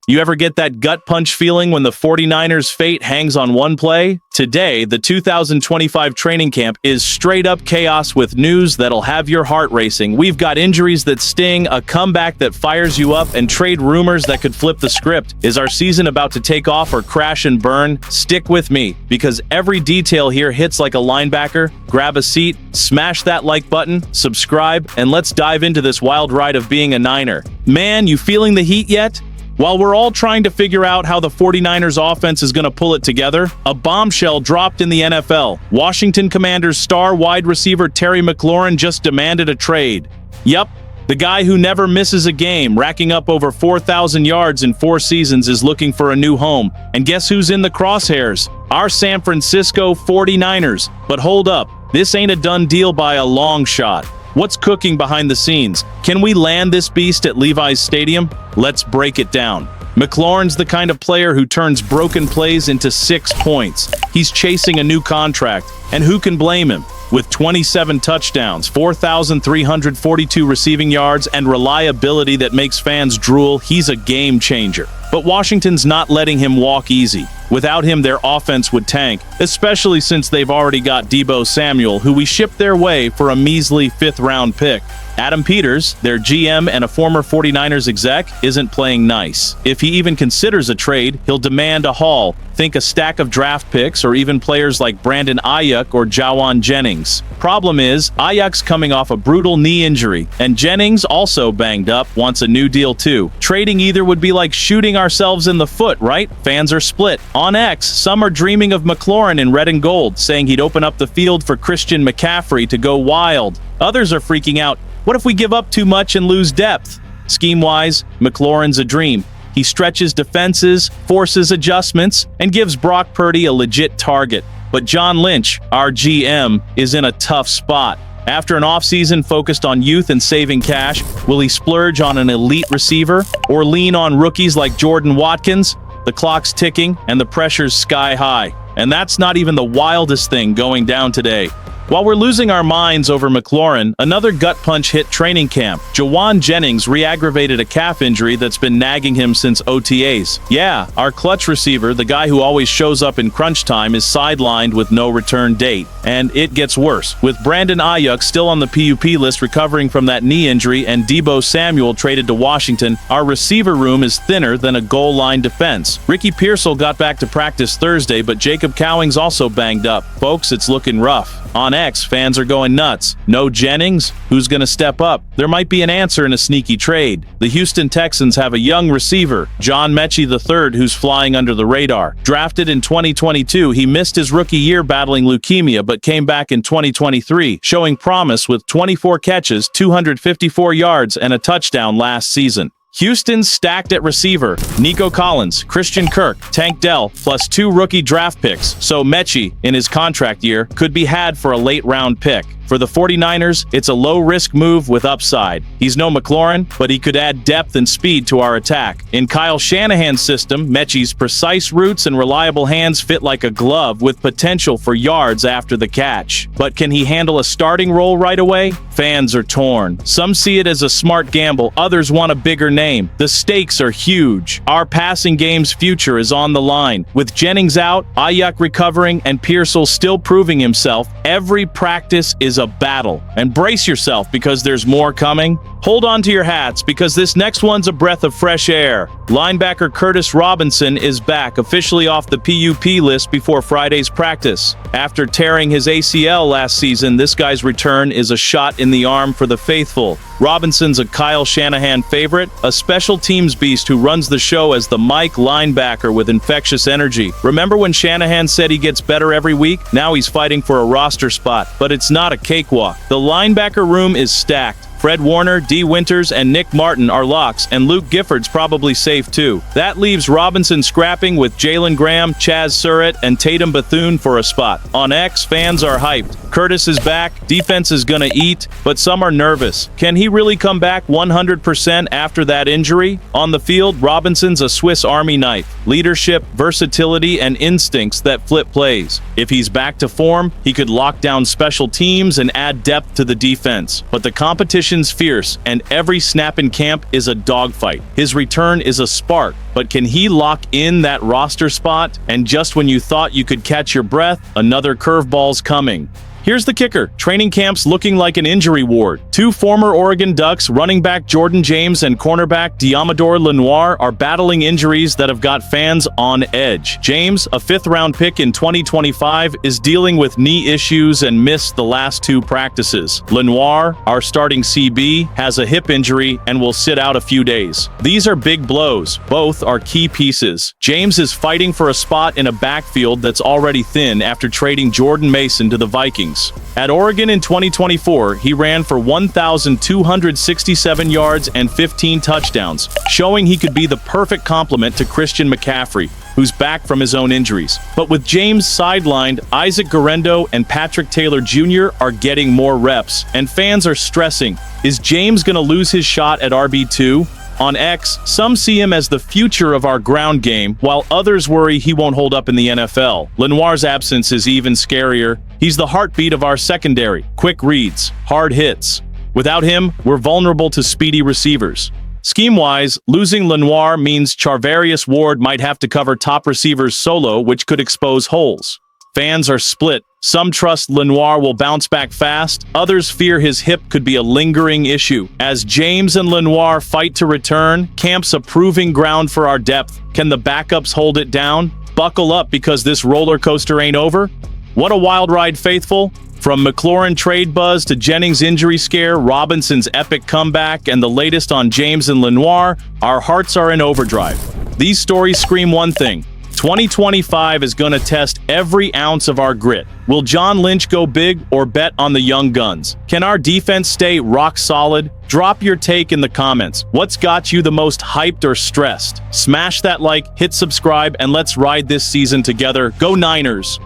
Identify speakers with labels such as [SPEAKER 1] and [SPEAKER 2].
[SPEAKER 1] You ever get that gut punch feeling when the 49ers' fate hangs on one play? Today, the 2025 training camp is straight up chaos with news that'll have your heart racing. We've got injuries that sting, a comeback that fires you up, and trade rumors that could flip the script. Is our season about to take off or crash and burn? Stick with me, because every detail here hits like a linebacker. Grab a seat, smash that like button, subscribe, and let's dive into this wild ride of being a Niner. Man, you feeling the heat yet? While we're all trying to figure out how the 49ers offense is going to pull it together, a bombshell dropped in the NFL. Washington Commanders star wide receiver Terry McLaurin just demanded a trade. Yep, the guy who never misses a game, racking up over 4,000 yards in 4 seasons, is looking for a new home. And guess who's in the crosshairs? Our San Francisco 49ers. But hold up, this ain't a done deal by a long shot. What's cooking behind the scenes? Can we land this beast at Levi's Stadium? Let's break it down. McLaurin's the kind of player who turns broken plays into 6 points. He's chasing a new contract, and who can blame him? With 27 touchdowns, 4,342 receiving yards, and reliability that makes fans drool, he's a game changer. But Washington's not letting him walk easy. Without him, their offense would tank, especially since they've already got Deebo Samuel, who we shipped their way for a measly 5th-round pick. Adam Peters, their GM and a former 49ers exec, isn't playing nice. If he even considers a trade, he'll demand a haul. Think a stack of draft picks or even players like Brandon Ayuk or Jennings. Problem is, Ayuk's coming off a brutal knee injury, and Jennings, also banged up, wants a new deal too. Trading either would be like shooting ourselves in the foot, right? Fans are split. On X, some are dreaming of McLaurin in red and gold, saying he'd open up the field for Christian McCaffrey to go wild. Others are freaking out. What if we give up too much and lose depth? Scheme-wise, McLaurin's a dream. He stretches defenses, forces adjustments, and gives Brock Purdy a legit target. But John Lynch, our GM, is in a tough spot. After an offseason focused on youth and saving cash, will he splurge on an elite receiver or lean on rookies like Jordan Watkins? The clock's ticking and the pressure's sky high. And that's not even the wildest thing going down today. While we're losing our minds over McLaurin, another gut punch hit training camp. Jennings re-aggravated a calf injury that's been nagging him since OTAs. Yeah, our clutch receiver, the guy who always shows up in crunch time, is sidelined with no return date. And it gets worse. With Brandon Ayuk still on the PUP list recovering from that knee injury and Deebo Samuel traded to Washington, our receiver room is thinner than a goal line defense. Ricky Pearsall got back to practice Thursday, but Jacob Cowing's also banged up. Folks, it's looking rough. On X, fans are going nuts. No Jennings? Who's going to step up? There might be an answer in a sneaky trade. The Houston Texans have a young receiver, Mchi III, who's flying under the radar. Drafted in 2022, he missed his rookie year battling leukemia but came back in 2023, showing promise with 24 catches, 254 yards, and a touchdown last season. Houston's stacked at receiver: Nico Collins, Christian Kirk, Tank Dell, plus 2 rookie draft picks, so Mchi, in his contract year, could be had for a late-round pick. For the 49ers, it's a low-risk move with upside. He's no McLaurin, but he could add depth and speed to our attack. In Kyle Shanahan's system, Mechie's precise routes and reliable hands fit like a glove with potential for yards after the catch. But can he handle a starting role right away? Fans are torn. Some see it as a smart gamble, others want a bigger name. The stakes are huge. Our passing game's future is on the line. With Jennings out, Ayuk recovering, and Pearsall still proving himself, every practice is a battle. And brace yourself because there's more coming. Hold on to your hats because this next one's a breath of fresh air. Linebacker Curtis Robinson is back, officially off the PUP list before Friday's practice. After tearing his ACL last season, this guy's return is a shot in the arm for the faithful. Robinson's a Kyle Shanahan favorite, a special teams beast who runs the show as the Mike linebacker with infectious energy. Remember when Shanahan said he gets better every week? Now he's fighting for a roster spot, but it's not a cakewalk. The linebacker room is stacked. Fred Warner, D. Winters, and Nick Martin are locks, and Luke Gifford's probably safe too. That leaves Robinson scrapping with Jalen Graham, Chaz Surratt, and Tatum Bethune for a spot. On X, fans are hyped. Curtis is back, defense is gonna eat, but some are nervous. Can he really come back 100% after that injury? On the field, Robinson's a Swiss Army knife. Leadership, versatility, and instincts that flip plays. If he's back to form, he could lock down special teams and add depth to the defense. But the competition competition's fierce, and every snap in camp is a dogfight. His return is a spark, but can he lock in that roster spot? And just when you thought you could catch your breath, another curveball's coming. Here's the kicker. Training camp's looking like an injury ward. Two former Oregon Ducks, running back Jordan James and cornerback Diamador Lenoir, are battling injuries that have got fans on edge. James, a fifth-round pick in 2025, is dealing with knee issues and missed the last two practices. Lenoir, our starting CB, has a hip injury and will sit out a few days. These are big blows. Both are key pieces. James is fighting for a spot in a backfield that's already thin after trading Jordan Mason to the Vikings. At Oregon in 2024, he ran for 1,267 yards and 15 touchdowns, showing he could be the perfect complement to Christian McCaffrey, who's back from his own injuries. But with James sidelined, Isaac Guerendo and Patrick Taylor Jr. are getting more reps, and fans are stressing. Is James going to lose his shot at RB2? On X, some see him as the future of our ground game, while others worry he won't hold up in the NFL. Lenoir's absence is even scarier. He's the heartbeat of our secondary. Quick reads, hard hits. Without him, we're vulnerable to speedy receivers. Scheme-wise, losing Lenoir means Charvarius Ward might have to cover top receivers solo, which could expose holes. Fans are split. Some trust Lenoir will bounce back fast. Others fear his hip could be a lingering issue. As James and Lenoir fight to return, camp's a proving ground for our depth. Can the backups hold it down? Buckle up, because this roller coaster ain't over. What a wild ride, faithful. From McLaurin trade buzz to Jennings injury scare, Robinson's epic comeback, and the latest on James and Lenoir, our hearts are in overdrive. These stories scream one thing. 2025 is going to test every ounce of our grit. Will John Lynch go big or bet on the young guns? Can our defense stay rock solid? Drop your take in the comments. What's got you the most hyped or stressed? Smash that like, hit subscribe, and let's ride this season together. Go Niners!